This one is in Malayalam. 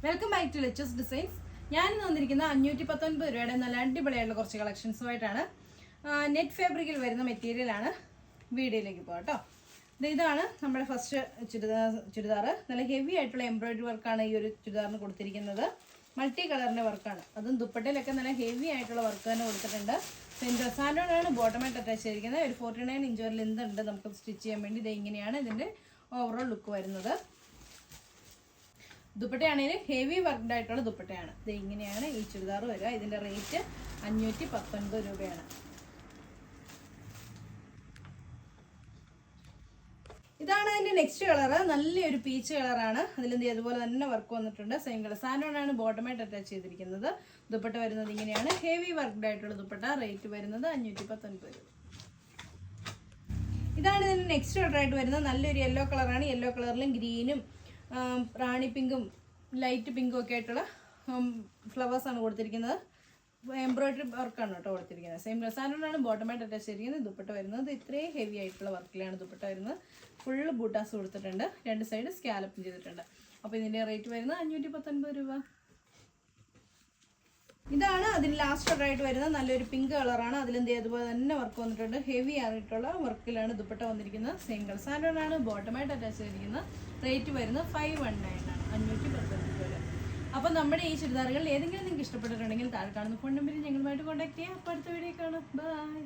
വെൽക്കം ബാക്ക് ടു ലെച്ചസ് ഡിസൈൻസ്. ഞാൻ വന്നിരിക്കുന്ന 519 രൂപയുടെ നല്ല അടിപൊളിയായിട്ടുള്ള കുറച്ച് കളക്ഷൻസുമായിട്ടാണ്. നെറ്റ് ഫാബ്രിക്കിൽ വരുന്ന മെറ്റീരിയലാണ്. വീഡിയോയിലേക്ക് പോകാം കേട്ടോ. ഇതാണ് നമ്മുടെ ഫസ്റ്റ് ചുരിദാർ. നല്ല ഹെവി ആയിട്ടുള്ള എംബ്രോയിഡറി വർക്കാണ് ഈ ഒരു ചുരിദാറിന് കൊടുത്തിരിക്കുന്നത്. മൾട്ടി കളറിൻ്റെ വർക്കാണ്. അതും ദുപ്പട്ടയിലൊക്കെ നല്ല ഹെവി ആയിട്ടുള്ള വർക്ക് തന്നെ കൊടുത്തിട്ടുണ്ട്. സാൻഡോണാണ് ബോട്ടമായിട്ട് അറ്റാച്ച് ചെയ്തിരിക്കുന്നത്. ഒരു 49 ഇഞ്ച് വരെ ലെന്ത് ഉണ്ട് നമുക്ക് സ്റ്റിച്ച് ചെയ്യാൻ വേണ്ടി. ഇത് ഇങ്ങനെയാണ് ഇതിൻ്റെ ഓവറോൾ ലുക്ക് വരുന്നത്. ദുപ്പട്ടയാണെങ്കിൽ ഹെവി വർക്ക്ഡ് ആയിട്ടുള്ള ദുപ്പട്ടയാണ്. ഇത് ഇങ്ങനെയാണ് ഈ ചുരിദാർ വരിക. ഇതിൻ്റെ റേറ്റ് 519 രൂപയാണ്. ഇതാണ് അതിൻ്റെ നെക്സ്റ്റ് കളറ്. നല്ലൊരു പീച്ച് കളറാണ്. അതിലെന്ത് അതുപോലെ തന്നെ വർക്ക് വന്നിട്ടുണ്ട്. സെയിം കളർ സാൻഡോണാണ് ബോട്ടമായിട്ട് അറ്റാച്ച് ചെയ്തിരിക്കുന്നത്. ദുപ്പട്ട വരുന്നത് ഇങ്ങനെയാണ്. ഹെവി വർക്ക്ഡ് ആയിട്ടുള്ള ദുപ്പട്ട. റേറ്റ് വരുന്നത് 519 രൂപ. ഇതാണ് ഇതിൻ്റെ നെക്സ്റ്റ് കളറായിട്ട് വരുന്നത്. നല്ലൊരു യെല്ലോ കളറാണ്. യെല്ലോ കളറിലും ഗ്രീനും റാണി പിങ്കും ലൈറ്റ് പിങ്കും ഒക്കെ ആയിട്ടുള്ള ഫ്ലവേഴ്സാണ് കൊടുത്തിരിക്കുന്നത്. എംബ്രോയിഡറി വർക്കാണ് കേട്ടോ കൊടുത്തിരിക്കുന്നത്. സെയിം സാൻഡോണാണ് ബോട്ടമായിട്ട് അറ്റാച്ച് ചെയ്തിരിക്കുന്നത്. ദുപ്പട്ട വരുന്നത് ഇത്രയും ഹെവി ആയിട്ടുള്ള വർക്കിലാണ് ദുപ്പട്ട വരുന്നത്. ഫുള്ള് ബൂട്ടാസ് കൊടുത്തിട്ടുണ്ട്. രണ്ട് സൈഡ് സ്കാലപ്പും ചെയ്തിട്ടുണ്ട്. അപ്പോൾ ഇതിൻ്റെ റേറ്റ് വരുന്നത് 519 രൂപ. ഇതാണ് അതിന് ലാസ്റ്റ് കളറായിട്ട് വരുന്നത്. നല്ലൊരു പിങ്ക് കളറാണ്. അതിലെന്ത് അതുപോലെ തന്നെ വർക്ക് വന്നിട്ടുണ്ട്. ഹെവി ആയിട്ടുള്ള വർക്കിലാണ് ദുപ്പട്ട വന്നിരിക്കുന്നത്. സെയിം കളർ സാൻഡോണാണ് ബോട്ടമായിട്ട് അറ്റാച്ച് ചെയ്തിരിക്കുന്നത്. റേറ്റ് വരുന്നത് 519 ആണ്, 519 രൂപ. അപ്പോൾ നമ്മുടെ ഈ ചുരിദാറുകൾ ഏതെങ്കിലും നിങ്ങൾക്ക് ഇഷ്ടപ്പെട്ടിട്ടുണ്ടെങ്കിൽ താഴെ കാണുന്ന ഫോൺ നമ്പറിൽ ഞങ്ങളുമായിട്ട് കോൺടാക്ട് ചെയ്യാം. അപ്പോൾ അടുത്ത വീഡിയോ കാണാം. ബൈ.